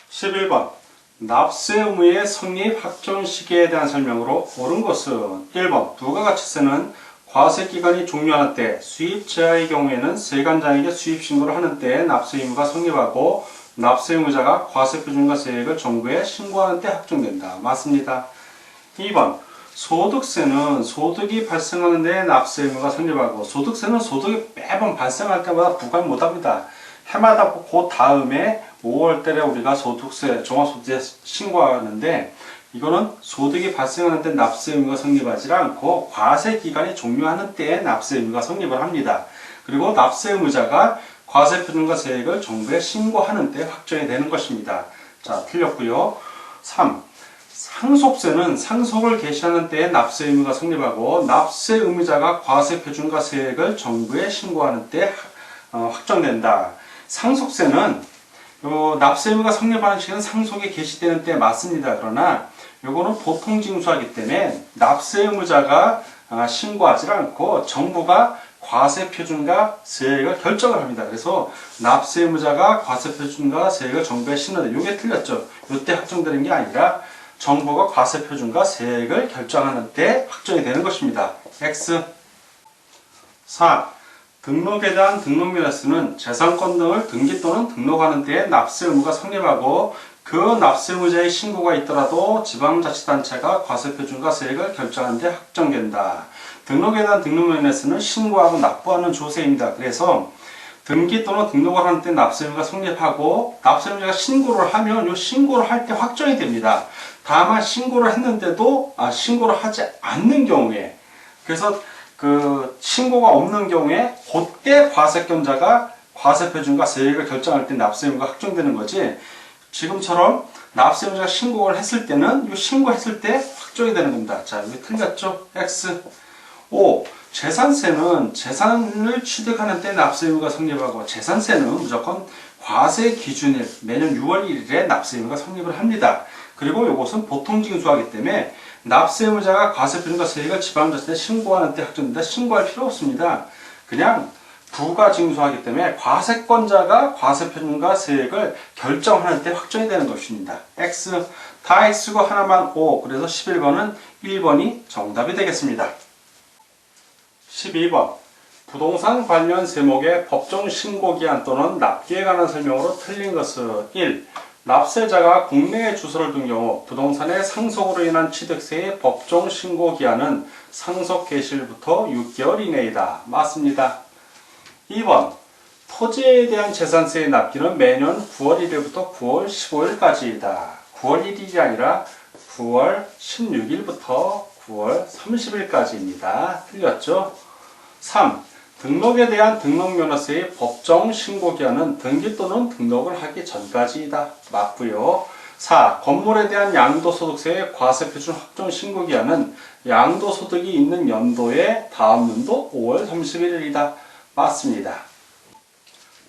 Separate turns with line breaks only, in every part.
11번 납세 의무의 성립 확정 시기에 대한 설명으로 옳은 것은 1번 부가가치세는 과세기간이 종료하는 때, 수입 제하의 경우에는 세관장에게 수입 신고를 하는 때에 납세 의무가 성립하고 납세 의무자가 과세표준과 세액을 정부에 신고하는 때 확정된다. 맞습니다. 2번 소득세는 소득이 발생하는 데에 납세 의무가 성립하고 소득세는 소득이 매번 발생할 때마다 부과를 못합니다. 해마다 그 다음에 5월달에 우리가 소득세, 종합소득세 신고하는데 이거는 소득이 발생하는 때 납세 의무가 성립하지 않고 과세 기간이 종료하는 때에 납세 의무가 성립을 합니다. 그리고 납세 의무자가 과세 표준과 세액을 정부에 신고하는 때 확정이 되는 것입니다. 자, 틀렸고요. 3. 상속세는 상속을 개시하는 때에 납세 의무가 성립하고 납세 의무자가 과세 표준과 세액을 정부에 신고하는 때 확정된다. 상속세는 납세 의무가 성립하는 시기는 상속이 개시되는 때 맞습니다. 그러나 요거는 보통 징수하기 때문에 납세 의무자가 신고하지 않고 정부가 과세 표준과 세액을 결정을 합니다. 그래서 납세 의무자가 과세 표준과 세액을 정부에 신는데 요게 틀렸죠. 요때 확정되는 게 아니라 정부가 과세 표준과 세액을 결정하는 때 확정이 되는 것입니다. X. 4. 등록에 대한 등록면허서는 재산권 등을 등기 또는 등록하는 때에 납세 의무가 성립하고 그 납세 의무자의 신고가 있더라도 지방자치단체가 과세표준과 세액을 결정하는 데 확정된다. 등록에 대한 등록면허서는 신고하고 납부하는 조세입니다. 그래서 등기 또는 등록을 하는 때 납세 의무가 성립하고 납세 의무자가 신고를 하면 이 신고를 할 때 확정이 됩니다. 다만 신고를 했는데도 신고를 하지 않는 경우에 그래서 그 신고가 없는 경우에 그때 과세권자가 과세표준과 세액을 결정할 때 납세 의무가 확정되는 거지 지금처럼 납세 의무자가 신고를 했을 때는 이 신고했을 때 확정이 되는 겁니다. 자, 여기 틀렸죠? X. 5. 재산세는 재산을 취득하는 때 납세 의무가 성립하고 재산세는 무조건 과세 기준일 매년 6월 1일에 납세 의무가 성립을 합니다. 그리고 이것은 보통 징수하기 때문에 납세 의무자가 과세표준과 세액을 지방자치에 신고하는 때 확정된다. 신고할 필요 없습니다. 그냥 부가징수하기 때문에 과세권자가 과세표준과 세액을 결정하는 때 확정이 되는 것입니다. X. 다 X고 하나만 O. 그래서 11번은 1번이 정답이 되겠습니다. 12번 부동산 관련 세목의 법정 신고기한 또는 납기에 관한 설명으로 틀린 것은 1. 납세자가 국내에 주소를 둔 경우 부동산의 상속으로 인한 취득세의 법정 신고기한은 상속 개시일부터 6개월 이내이다. 맞습니다. 2번 토지에 대한 재산세의 납기는 매년 9월 1일부터 9월 15일까지이다. 9월 1일이 아니라 9월 16일부터 9월 30일까지입니다. 틀렸죠? 3. 등록에 대한 등록면허세의 법정 신고기한은 등기 또는 등록을 하기 전까지이다. 맞고요. 4. 건물에 대한 양도소득세의 과세표준 확정 신고기한은 양도소득이 있는 연도의 다음 연도 5월 31일이다. 맞습니다.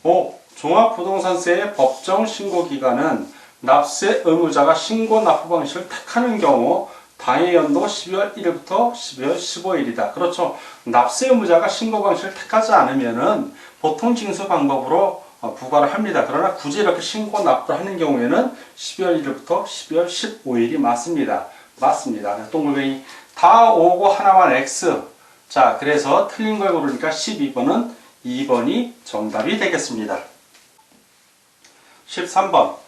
5. 종합부동산세의 법정 신고기간은 납세 의무자가 신고 납부 방식을 택하는 경우 당해 연도 12월 1일부터 12월 15일이다. 그렇죠. 납세 의무자가 신고 방식을 택하지 않으면은 보통 징수 방법으로 부과를 합니다. 그러나 굳이 이렇게 신고 납부를 하는 경우에는 12월 1일부터 12월 15일이 맞습니다. 맞습니다. 동글뱅이 다 오고 하나만 X. 자, 그래서 틀린 걸 고르니까 12번은 2번이 정답이 되겠습니다. 13번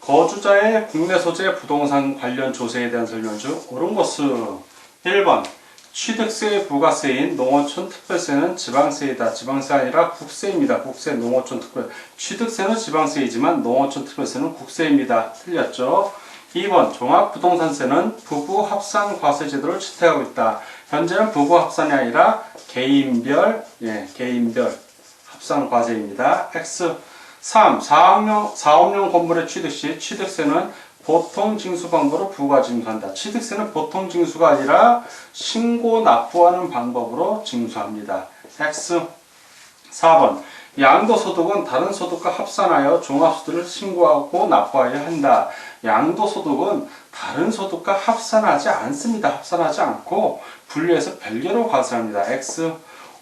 거주자의 국내 소재 부동산 관련 조세에 대한 설명 중 옳은 것은 1번 취득세 부가세인 농어촌 특별세는 지방세이다. 지방세 아니라 국세입니다. 국세 농어촌 특별 취득세는 지방세이지만 농어촌 특별세는 국세입니다. 틀렸죠? 2번 종합부동산세는 부부 합산 과세 제도를 채택하고 있다. 현재는 부부 합산이 아니라 개인별 합산 과세입니다. X. 3. 사업용 건물의 취득 시 취득세는 보통 징수 방법으로 부가징수한다. 취득세는 보통 징수가 아니라 신고 납부하는 방법으로 징수합니다. X. 4번 양도소득은 다른 소득과 합산하여 종합소득을 신고하고 납부하여야 한다. 양도소득은 다른 소득과 합산하지 않습니다. 합산하지 않고 분류해서 별개로 과세합니다. X.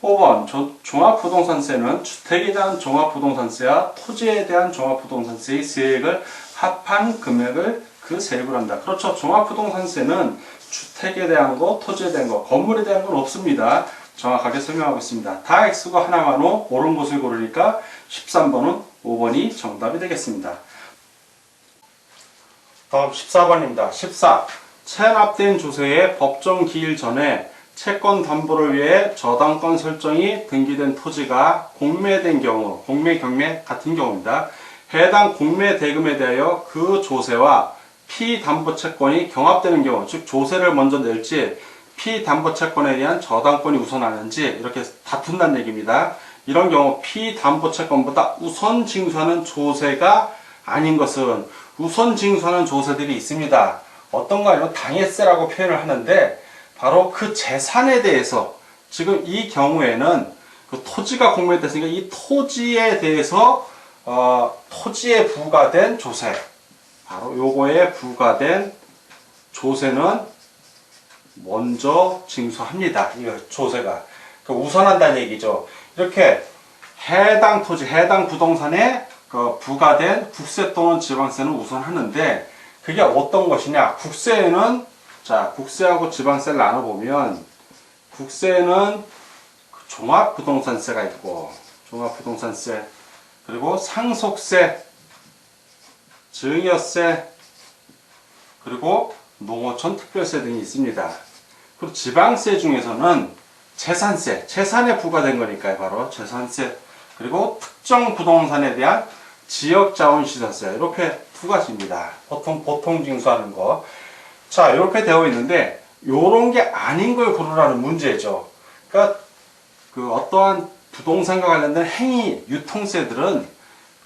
5번 종합부동산세는 주택에 대한 종합부동산세와 토지에 대한 종합부동산세의 세액을 합한 금액을 그 세액으로 한다. 그렇죠. 종합부동산세는 주택에 대한 거, 토지에 대한 거, 건물에 대한 건 없습니다. 정확하게 설명하고 있습니다. 다 X고 하나만 O, 옳은 것을 고르니까 13번은 5번이 정답이 되겠습니다. 다음 14번입니다. 14. 체납된 조세의 법정 기일 전에 채권 담보를 위해 저당권 설정이 등기된 토지가 공매된 경우, 공매, 경매 같은 경우입니다. 해당 공매 대금에 대하여 그 조세와 피담보채권이 경합되는 경우, 즉 조세를 먼저 낼지 피담보채권에 대한 저당권이 우선하는지 이렇게 다툰다는 얘기입니다. 이런 경우 피담보채권보다 우선 징수하는 조세가 아닌 것은 우선 징수하는 조세들이 있습니다. 어떤가 하면 당해세라고 표현을 하는데 바로 그 재산에 대해서 지금 이 경우에는 그 토지가 공매됐으니까 이 토지에 대해서 토지에 부과된 조세, 바로 요거에 부과된 조세는 먼저 징수합니다. 이 조세가 우선한다는 얘기죠. 이렇게 해당 토지, 해당 부동산에 부과된 국세 또는 지방세는 우선하는데 그게 어떤 것이냐? 국세에는 자, 국세하고 지방세를 나눠보면 국세는 종합부동산세가 있고 종합부동산세, 그리고 상속세, 증여세, 그리고 농어촌 특별세 등이 있습니다. 그리고 지방세 중에서는 재산세, 재산에 부과된 거니까요. 바로 재산세, 그리고 특정 부동산에 대한 지역자원시설세, 이렇게 두 가지입니다. 보통 징수하는 거. 자, 이렇게 되어 있는데 요런 게 아닌 걸 고르라는 문제죠. 그러니까 그 어떠한 부동산과 관련된 행위, 유통세들은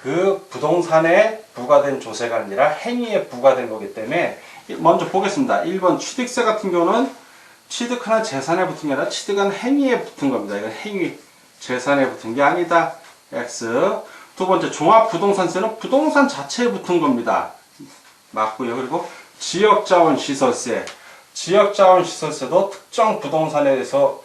그 부동산에 부과된 조세가 아니라 행위에 부과된 거기 때문에 먼저 보겠습니다. 1번 취득세 같은 경우는 취득하는 재산에 붙은 게 아니라 취득한 행위에 붙은 겁니다. 이건 행위, 재산에 붙은 게 아니다. X. 두 번째 종합부동산세는 부동산 자체에 붙은 겁니다. 맞고요. 그리고 지역자원시설세, 지역자원시설세도 특정 부동산에 대해서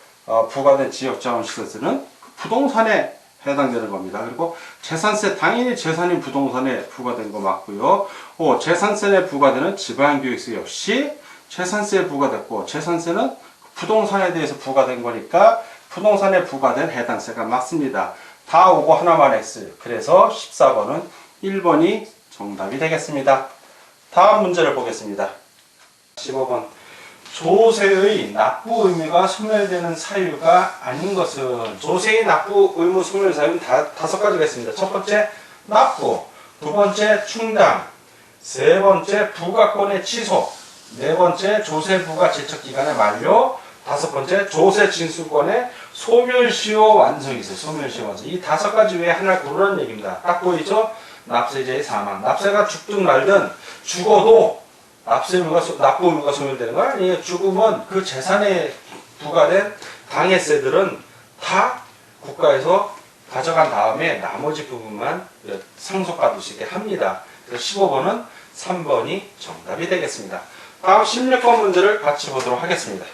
부과된 지역자원시설세는 부동산에 해당되는 겁니다. 그리고 재산세, 당연히 재산인 부동산에 부과된 거 맞고요. 재산세에 부과되는 지방교육세 역시 재산세에 부과됐고, 재산세는 부동산에 대해서 부과된 거니까 부동산에 부과된 해당세가 맞습니다. 다 오고 하나만 X. 그래서 14번은 1번이 정답이 되겠습니다. 다음 문제를 보겠습니다. 15번. 조세의 납부 의무가 소멸되는 사유가 아닌 것은, 조세의 납부 의무 소멸 사유는 다섯 가지가 있습니다. 첫 번째, 납부. 두 번째, 충당. 세 번째, 부과권의 취소. 네 번째, 조세 부과 제척 기간의 만료. 다섯 번째, 조세 징수권의 소멸시효 완성이 있어요. 소멸시효 완성. 이 다섯 가지 외에 하나를 고르라는 얘기입니다. 딱 보이죠? 납세자의 사망. 납세가 죽든 말든 죽어도 납부 의무가 소멸되는 거야. 아니, 죽으면 그 재산에 부과된 당해세들은 다 국가에서 가져간 다음에 나머지 부분만 상속받을 수 있게 합니다. 그래서 15번은 3번이 정답이 되겠습니다. 다음 16번 문제를 같이 보도록 하겠습니다.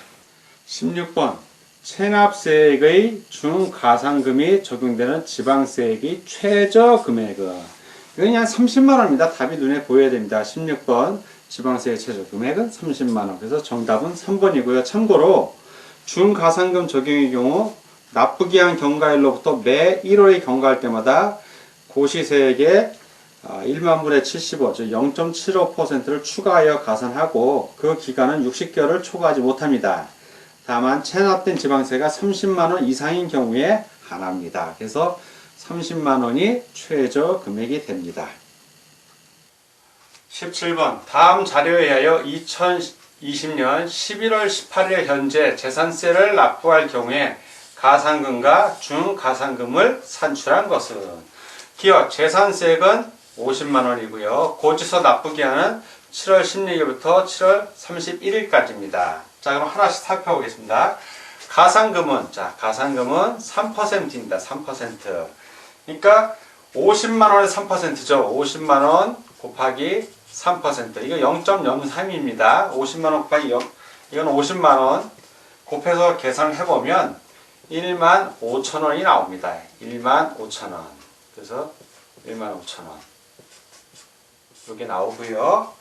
16번. 체납세액의 중가상금이 적용되는 지방세액의 최저 금액은, 이건 그냥 30만원입니다. 답이 눈에 보여야 됩니다. 16번. 지방세의 최저 금액은 30만원. 그래서 정답은 3번이고요. 참고로 중가상금 적용의 경우 납부기한 경과일로부터 매 1월이 경과할 때마다 고시세액의 1만분의 75, 즉 0.75%를 추가하여 가산하고 그 기간은 60개월을 초과하지 못합니다. 다만 체납된 지방세가 30만원 이상인 경우에 한합니다. 그래서 30만원이 최저 금액이 됩니다. 17번. 다음 자료에 의하여 2020년 11월 18일 현재 재산세를 납부할 경우에 가상금과 중가상금을 산출한 것은, 기억 재산세액은 50만원이고요. 고지서 납부기한은 7월 16일부터 7월 31일까지입니다. 자, 그럼 하나씩 살펴보겠습니다. 가상금은, 자, 가상금은 3%입니다. 3%. 그러니까 50만원의 3%죠. 50만원 곱하기 3%. 이거 0.03입니다. 50만원 곱하기 0, 이건 50만원 곱해서 계산을 해보면 15,000원이 나옵니다. 15,000원. 그래서 15,000원. 이게 나오고요.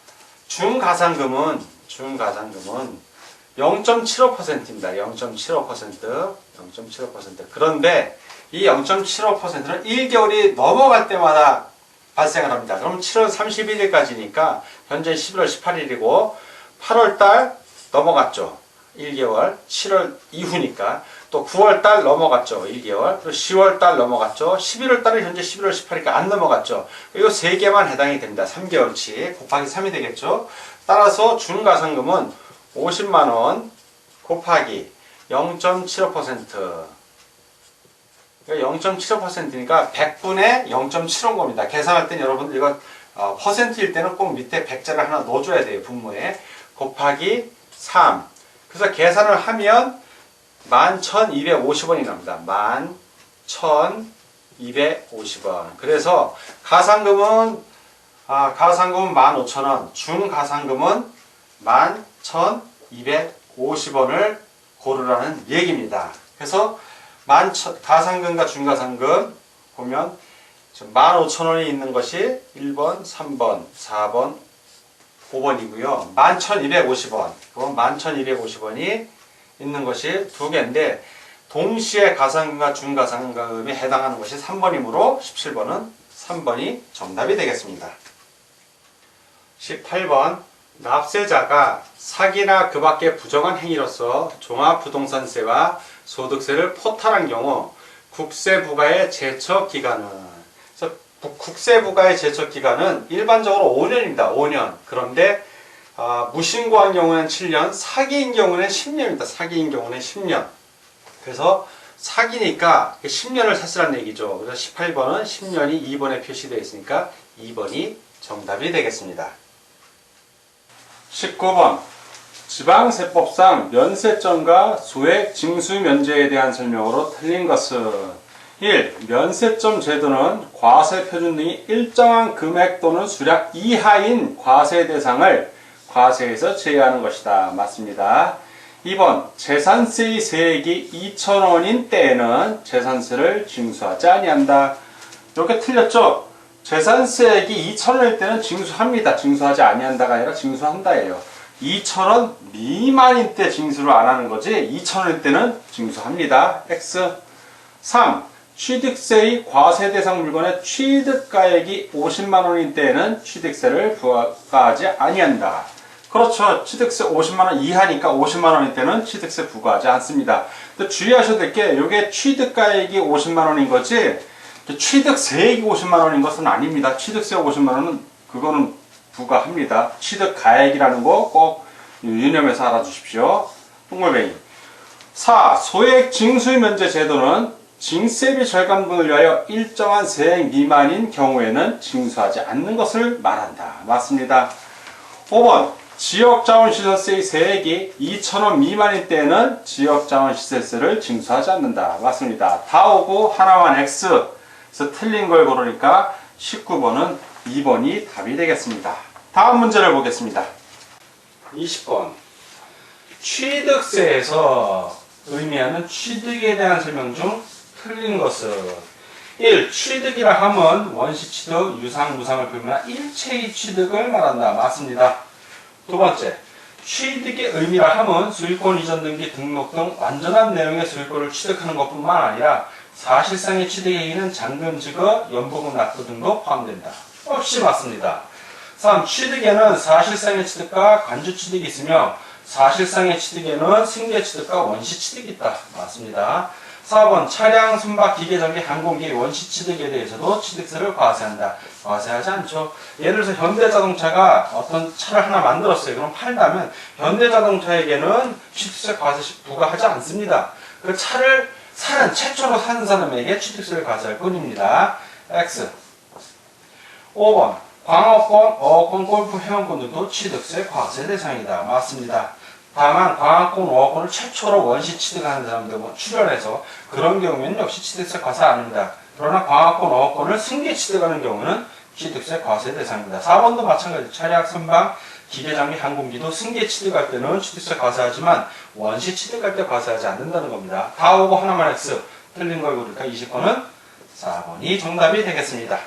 중가상금은 0.75%입니다. 0.75%. 그런데 이 0.75%는 1개월이 넘어갈 때마다 발생을 합니다. 그럼 7월 31일까지니까 현재 11월 18일이고 8월달 넘어갔죠. 1개월. 7월 이후니까 또 9월달 넘어갔죠. 1개월. 그리고 10월달 넘어갔죠. 11월달은 현재 11월 18일까지 안 넘어갔죠. 이 3개만 해당이 됩니다. 3개월치 곱하기 3이 되겠죠. 따라서 중가상금은 50만원 곱하기 0.75%. 0.75%니까 100분의 0.75인 겁니다. 계산할 때는 여러분들 이거 퍼센트일 때는 꼭 밑에 100자를 하나 넣어줘야 돼요. 분모에. 곱하기 3. 그래서 계산을 하면 11,250원이 납니다. 11,250원. 그래서 가상금은 15,000원, 중가상금은 11,250원을 고르라는 얘기입니다. 그래서 가상금과 중가상금 보면 15,000원이 있는 것이 1번, 3번, 4번, 5번이고요. 11,250원. 그건 11,250원이 있는 것이 두 개인데 동시에 가상금과 중가상금에 해당하는 것이 3번이므로 17번은 3번이 정답이 되겠습니다. 18번 납세자가 사기나 그 밖의 부정한 행위로서 종합부동산세와 소득세를 포탈한 경우 국세부과의 제척기간은 국세부과의 제척기간은 일반적으로 5년입니다. 5년. 그런데 무신고한 경우는 7년, 사기인 경우는 10년입니다. 사기인 경우는 10년. 그래서 사기니까 10년을 샀으라는 얘기죠. 그래서 18번은 10년이 2번에 표시되어 있으니까 2번이 정답이 되겠습니다. 19번 지방세법상 면세점과 소액 징수면제에 대한 설명으로 틀린 것은 1. 면세점 제도는 과세 표준 등이 일정한 금액 또는 수량 이하인 과세 대상을 과세에서 제외하는 것이다. 맞습니다. 2번 재산세의 세액이 2,000원인 때에는 재산세를 징수하지 아니한다. 이렇게 틀렸죠? 재산세액이 2,000원일 때는 징수합니다. 징수하지 아니한다가 아니라 징수한다예요. 2,000원 미만인 때 징수를 안 하는 거지 2,000원일 때는 징수합니다. X. 3. 취득세의 과세 대상 물건의 취득가액이 50만원인 때에는 취득세를 부과하지 아니한다. 그렇죠. 취득세 50만원 이하니까 50만원인 때는 취득세 부과하지 않습니다. 또 주의하셔야 될 게 이게 취득가액이 50만원인 거지 취득세액이 50만원인 것은 아닙니다. 취득세 50만원은 그거는 부과합니다. 취득가액이라는 거 꼭 유념해서 알아주십시오. 똥골뱅이. 4. 소액 징수면제 제도는 징세비 절감분을 위하여 일정한 세액 미만인 경우에는 징수하지 않는 것을 말한다. 맞습니다. 5번 지역자원시설세의 세액이 2,000원 미만인 때에는 지역자원시설세를 징수하지 않는다. 맞습니다. 다 오고 하나만 X. 그래서 틀린 걸 고르니까 19번은 2번이 답이 되겠습니다. 다음 문제를 보겠습니다. 20번 취득세에서 의미하는 취득에 대한 설명 중 틀린 것은 1. 취득이라 함은 원시취득, 유상무상을 불문한 일체의 취득을 말한다. 맞습니다. 두 번째, 취득의 의미라 함은 소유권 이전 등기 등록 등 완전한 내용의 소유권을 취득하는 것뿐만 아니라 사실상의 취득에는 잔금 지급, 연보금 납부 등도 포함된다. 역시 맞습니다. 3. 취득에는 사실상의 취득과 간주 취득이 있으며 사실상의 취득에는 승계 취득과 원시 취득이 있다. 맞습니다. 4번 차량, 선박, 기계, 전기, 항공기, 원시 취득에 대해서도 취득세를 과세한다. 과세하지 않죠. 예를 들어서 현대자동차가 어떤 차를 하나 만들었어요. 그럼 팔다면 현대자동차에게는 취득세 과세 부과하지 않습니다. 그 차를 최초로 사는 사람에게 취득세를 과세할 뿐입니다. X. 5번 광어권, 어업권, 골프, 회원권 등도 취득세 과세 대상이다. 맞습니다. 다만 광어권, 어업권을 최초로 원시 취득하는 사람들 출연해서 그런 경우에는 역시 취득세 과세 아닙니다. 그러나 광어권, 어업권을 승계 취득하는 경우는 취득세 과세 대상입니다. 4번도 마찬가지 차량, 선박, 기계장비 항공기도 승계 취득할 때는 취득세 과세하지만 원시 취득할 때 과세하지 않는다는 겁니다. 다 오고 하나만 X. 틀린 걸 고르니까 20번은 4번이 정답이 되겠습니다.